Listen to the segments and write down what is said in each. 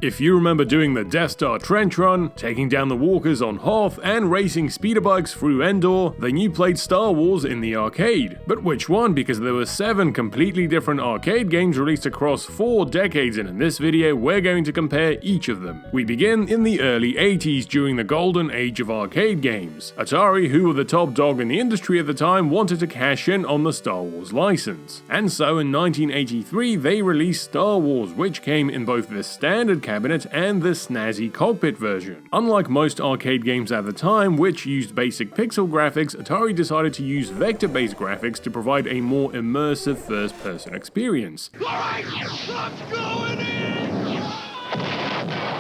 If you remember doing the Death Star trench run, taking down the walkers on Hoth, and racing speeder bikes through Endor, then you played Star Wars in the arcade. But which one? Because there were 7 completely different arcade games released across 4 decades, and in this video we're going to compare each of them. We begin in the early 80s during the golden age of arcade games. Atari, who were the top dog in the industry at the time, wanted to cash in on the Star Wars license. And so in 1983 they released Star Wars, which came in both the standard cabinet and the snazzy cockpit version. Unlike most arcade games at the time, which used basic pixel graphics, Atari decided to use vector-based graphics to provide a more immersive first-person experience. Alright, let's go in!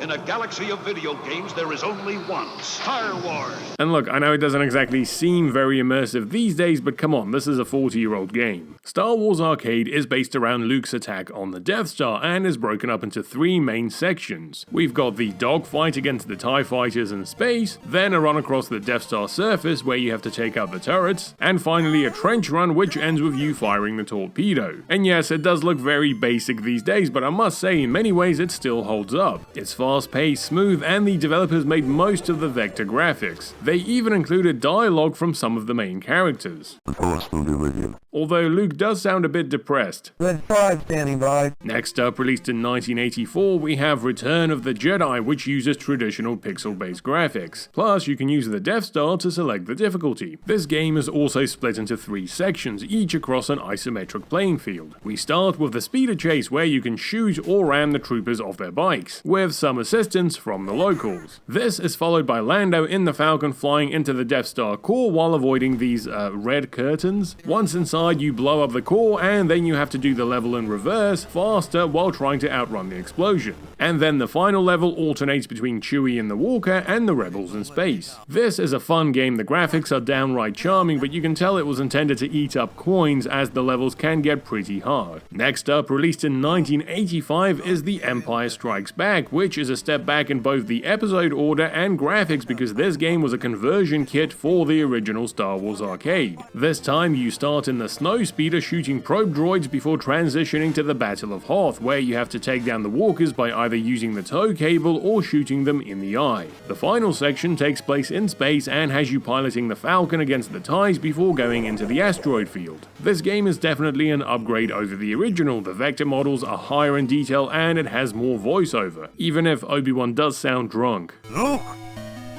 In a galaxy of video games, there is only one, Star Wars. And look, I know it doesn't exactly seem very immersive these days, but come on, this is a 40-year-old game. Star Wars Arcade is based around Luke's attack on the Death Star and is broken up into 3 main sections. We've got the dogfight against the TIE fighters in space, then a run across the Death Star surface where you have to take out the turrets, and finally a trench run which ends with you firing the torpedo. And yes, it does look very basic these days, but I must say in many ways it still holds up. It's fast-paced, smooth, and the developers made most of the vector graphics. They even included dialogue from some of the main characters. The Force will be with you. Although Luke does sound a bit depressed. Red 5 standing by. Next up, released in 1984, we have Return of the Jedi, which uses traditional pixel-based graphics. Plus, you can use the Death Star to select the difficulty. This game is also split into 3 sections, each across an isometric playing field. We start with the speeder chase, where you can shoot or ram the troopers off their bikes, with some assistance from the locals. This is followed by Lando in the Falcon flying into the Death Star core while avoiding these red curtains. Once inside, you blow up the core, and then you have to do the level in reverse, faster, while trying to outrun the explosion. And then the final level alternates between Chewie in the Walker and the Rebels in space. This is a fun game, the graphics are downright charming, but you can tell it was intended to eat up coins as the levels can get pretty hard. Next up, released in 1985, is The Empire Strikes Back, which is a step back in both the episode order and graphics because this game was a conversion kit for the original Star Wars arcade. This time you start in the snow speeder shooting probe droids before transitioning to the Battle of Hoth, where you have to take down the walkers by either using the tow cable or shooting them in the eye. The final section takes place in space and has you piloting the Falcon against the TIEs before going into the asteroid field. This game is definitely an upgrade over the original, the vector models are higher in detail and it has more voiceover, even if Obi-Wan does sound drunk. Luke,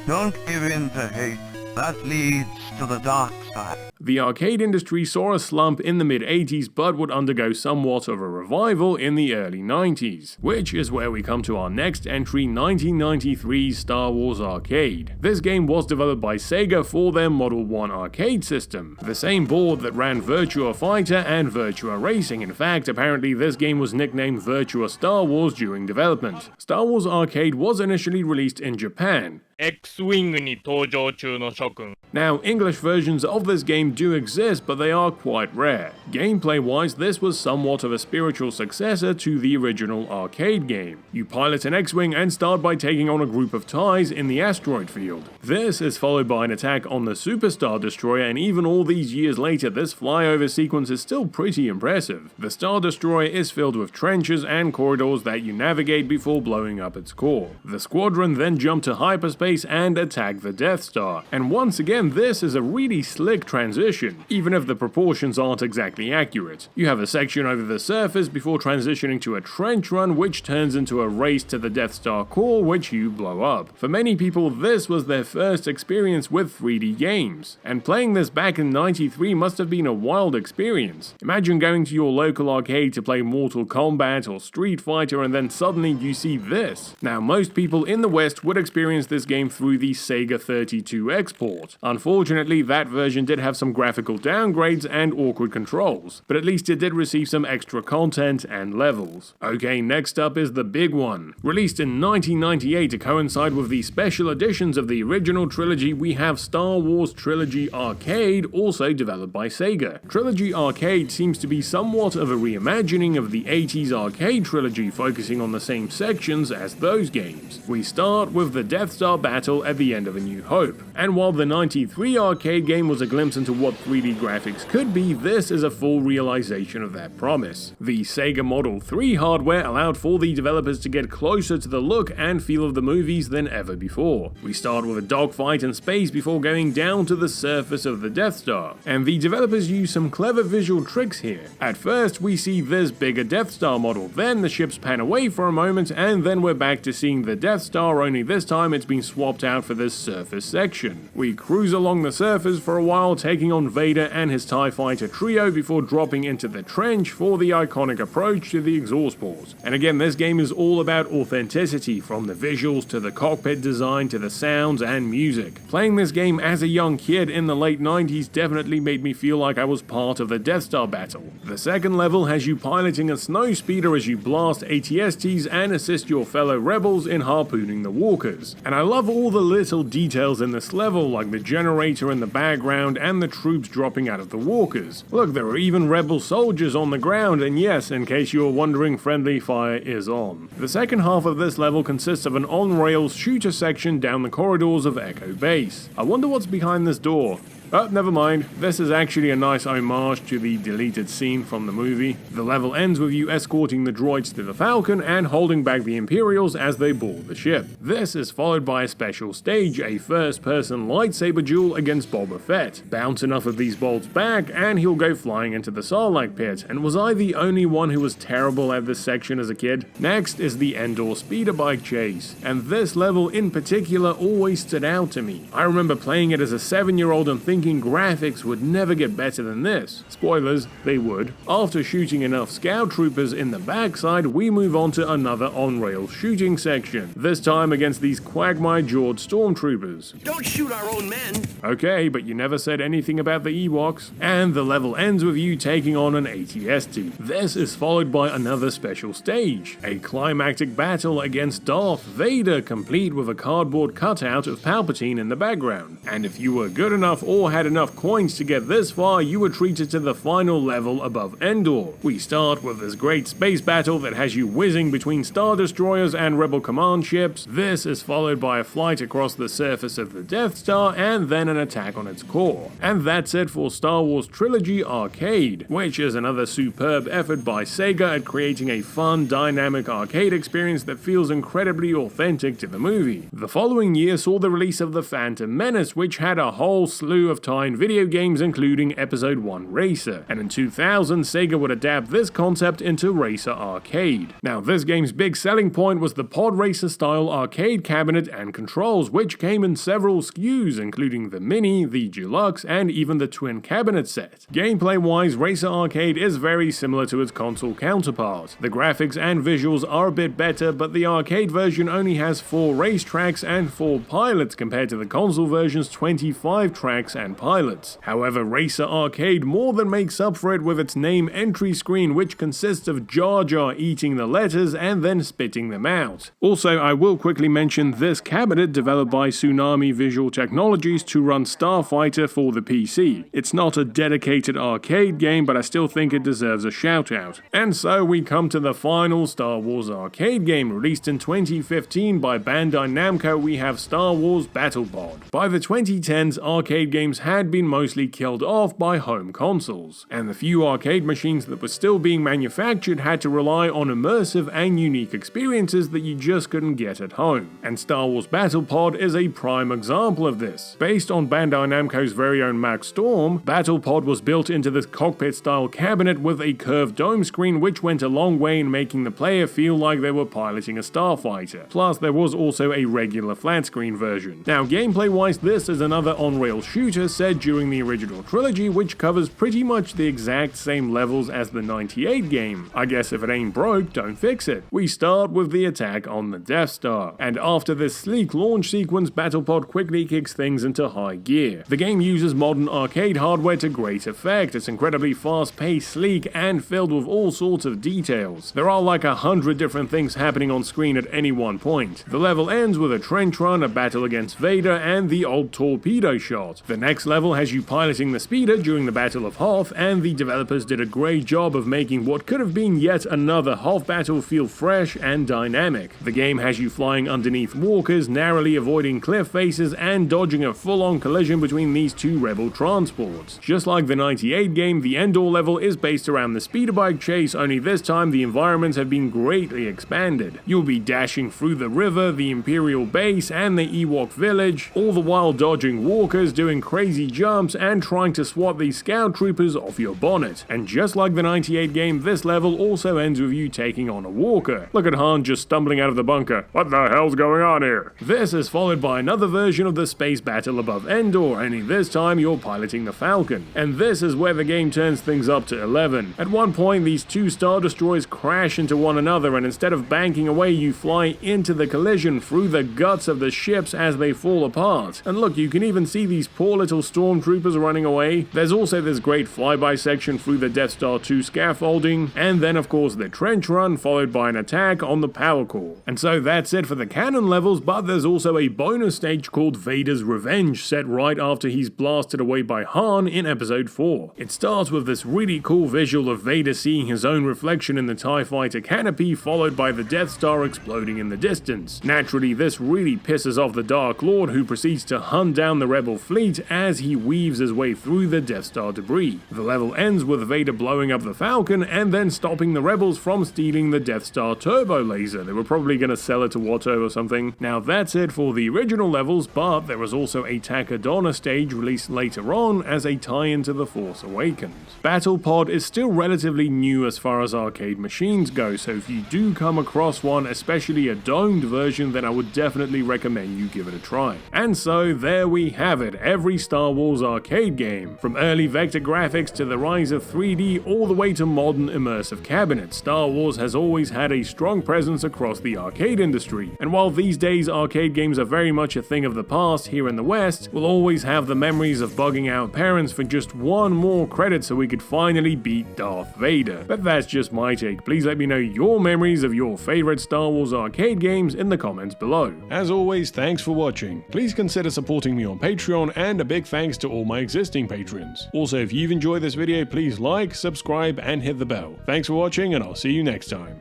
don't give in to hate. That leads to the dark side. The arcade industry saw a slump in the mid-80s but would undergo somewhat of a revival in the early 90s, which is where we come to our next entry, 1993's Star Wars Arcade. This game was developed by Sega for their Model 1 arcade system, the same board that ran Virtua Fighter and Virtua Racing. In fact, apparently this game was nicknamed Virtua Star Wars during development. Star Wars Arcade was initially released in Japan. X-Wing に登場中の諸君. Now, English versions of this game do exist, but they are quite rare. Gameplay-wise, this was somewhat of a spiritual successor to the original arcade game. You pilot an X-Wing and start by taking on a group of TIEs in the asteroid field. This is followed by an attack on the Superstar Destroyer, and even all these years later, this flyover sequence is still pretty impressive. The Star Destroyer is filled with trenches and corridors that you navigate before blowing up its core. The squadron then jump to hyperspace and attack the Death Star. And once again, this is a really slick transition, even if the proportions aren't exactly accurate. You have a section over the surface before transitioning to a trench run, which turns into a race to the Death Star core, which you blow up. For many people, this was their first experience with 3D games, and playing this back in '93 must have been a wild experience. Imagine going to your local arcade to play Mortal Kombat or Street Fighter, and then suddenly you see this. Now, most people in the West would experience this game through the Sega 32X port. Unfortunately, that version did have some graphical downgrades and awkward controls, but at least it did receive some extra content and levels. Okay, next up is the big one. Released in 1998 to coincide with the special editions of the original trilogy, we have Star Wars Trilogy Arcade, also developed by Sega. Trilogy Arcade seems to be somewhat of a reimagining of the 80s arcade trilogy, focusing on the same sections as those games. We start with the Death Star battle at the end of A New Hope. And while the '93 arcade game was a glimpse into what 3D graphics could be, this is a full realization of that promise. The Sega Model 3 hardware allowed for the developers to get closer to the look and feel of the movies than ever before. We start with a dogfight in space before going down to the surface of the Death Star, and the developers use some clever visual tricks here. At first, we see this bigger Death Star model, then the ships pan away for a moment, and then we're back to seeing the Death Star, only this time it's been swapped out for this surface section. We cruise along the surface for a while, taking on Vader and his TIE fighter trio before dropping into the trench for the iconic approach to the exhaust port. And again, this game is all about authenticity, from the visuals to the cockpit design to the sounds and music. Playing this game as a young kid in the late 90s definitely made me feel like I was part of the Death Star battle. The second level has you piloting a snow speeder as you blast AT-STs and assist your fellow rebels in harpooning the walkers. And I love all the little details in this level, like the generator in the background and the troops dropping out of the walkers. Look, there are even rebel soldiers on the ground, and yes, in case you were wondering, friendly fire is on. The second half of this level consists of an on-rails shooter section down the corridors of Echo Base. I wonder what's behind this door. Oh, never mind. This is actually a nice homage to the deleted scene from the movie. The level ends with you escorting the droids to the Falcon and holding back the Imperials as they board the ship. This is followed by a special stage, a first-person lightsaber duel against Boba Fett. Bounce enough of these bolts back and he'll go flying into the Sarlacc pit, and was I the only one who was terrible at this section as a kid? Next is the Endor speeder bike chase, and this level in particular always stood out to me. I remember playing it as a 7-year-old and thinking graphics would never get better than this. Spoilers, they would. After shooting enough scout troopers in the backside, we move on to another on-rail shooting section, this time against these quagmire-jawed stormtroopers. Don't shoot our own men! Okay, but you never said anything about the Ewoks. And the level ends with you taking on an AT-ST. This is followed by another special stage, a climactic battle against Darth Vader, complete with a cardboard cutout of Palpatine in the background. And if you were good enough or had enough coins to get this far, you were treated to the final level above Endor. We start with this great space battle that has you whizzing between Star Destroyers and Rebel command ships. This is followed by a flight across the surface of the Death Star and then an attack on its core. And that's it for Star Wars Trilogy Arcade, which is another superb effort by Sega at creating a fun, dynamic arcade experience that feels incredibly authentic to the movie. The following year saw the release of The Phantom Menace, which had a whole slew of tie-in video games including Episode 1 Racer, and in 2000 Sega would adapt this concept into Racer Arcade. Now this game's big selling point was the pod racer style arcade cabinet and controls, which came in several SKUs including the Mini, the Deluxe, and even the Twin Cabinet set. Gameplay wise, Racer Arcade is very similar to its console counterpart. The graphics and visuals are a bit better, but the arcade version only has 4 racetracks and 4 pilots compared to the console version's 25 tracks and pilots. However, Racer Arcade more than makes up for it with its name entry screen, which consists of Jar Jar eating the letters and then spitting them out. Also, I will quickly mention this cabinet developed by Tsunami Visual Technologies to run Starfighter for the PC. It's not a dedicated arcade game, but I still think it deserves a shout out. And so we come to the final Star Wars arcade game, released in 2015 by Bandai Namco. We have Star Wars Battle Pod. By the 2010s, arcade games had been mostly killed off by home consoles, and the few arcade machines that were still being manufactured had to rely on immersive and unique experiences that you just couldn't get at home. And Star Wars Battle Pod is a prime example of this. Based on Bandai Namco's very own Mac Storm, Battle Pod was built into this cockpit-style cabinet with a curved dome screen, which went a long way in making the player feel like they were piloting a starfighter. Plus, there was also a regular flat-screen version. Now, gameplay-wise, this is another on-rail shooter set during the original trilogy, which covers pretty much the exact same levels as the '98 game. I guess if it ain't broke, don't fix it. We start with the attack on the Death Star, and after this sleek launch sequence, Battlepod quickly kicks things into high gear. The game uses modern arcade hardware to great effect. It's incredibly fast-paced, sleek, and filled with all sorts of details. There are like 100 different things happening on screen at any one point. The level ends with a trench run, a battle against Vader, and the old torpedo shot. The next next level has you piloting the speeder during the Battle of Hoth, and the developers did a great job of making what could have been yet another Hoth battle feel fresh and dynamic. The game has you flying underneath walkers, narrowly avoiding cliff faces, and dodging a full-on collision between these two rebel transports. Just like the 98 game, the Endor level is based around the speeder bike chase, only this time the environments have been greatly expanded. You'll be dashing through the river, the Imperial base, and the Ewok village, all the while dodging walkers, doing crazy jumps, and trying to swat these scout troopers off your bonnet. And just like the 98 game, this level also ends with you taking on a walker. Look at Han just stumbling out of the bunker. What the hell's going on here? This is followed by another version of the space battle above Endor, only this time you're piloting the Falcon. And this is where the game turns things up to 11. At one point, these two Star Destroyers crash into one another, and instead of banking away, you fly into the collision through the guts of the ships as they fall apart. And look, you can even see these poor little stormtroopers running away. There's also this great flyby section through the Death Star 2 scaffolding, and then of course the trench run followed by an attack on the power core. And so that's it for the canon levels, but there's also a bonus stage called Vader's Revenge, set right after he's blasted away by Han in episode 4. It starts with this really cool visual of Vader seeing his own reflection in the TIE fighter canopy, followed by the Death Star exploding in the distance. Naturally, this really pisses off the Dark Lord, who proceeds to hunt down the rebel fleet as he weaves his way through the Death Star debris. The level ends with Vader blowing up the Falcon and then stopping the rebels from stealing the Death Star turbo laser. They were probably going to sell it to Watto or something. Now that's it for the original levels, but there was also a Takadona stage released later on as a tie-in to The Force Awakens. Battle Pod is still relatively new as far as arcade machines go, so if you do come across one, especially a domed version, then I would definitely recommend you give it a try. And so there we have it, every Star Wars arcade game. From early vector graphics to the rise of 3D, all the way to modern immersive cabinets, Star Wars has always had a strong presence across the arcade industry. And while these days arcade games are very much a thing of the past here in the West, we'll always have the memories of bugging our parents for just one more credit so we could finally beat Darth Vader. But that's just my take. Please let me know your memories of your favorite Star Wars arcade games in the comments below. As always, thanks for watching. Please consider supporting me on Patreon, and a big thanks to all my existing patrons. Also, if you've enjoyed this video, please like, subscribe, and hit the bell. Thanks for watching, and I'll see you next time.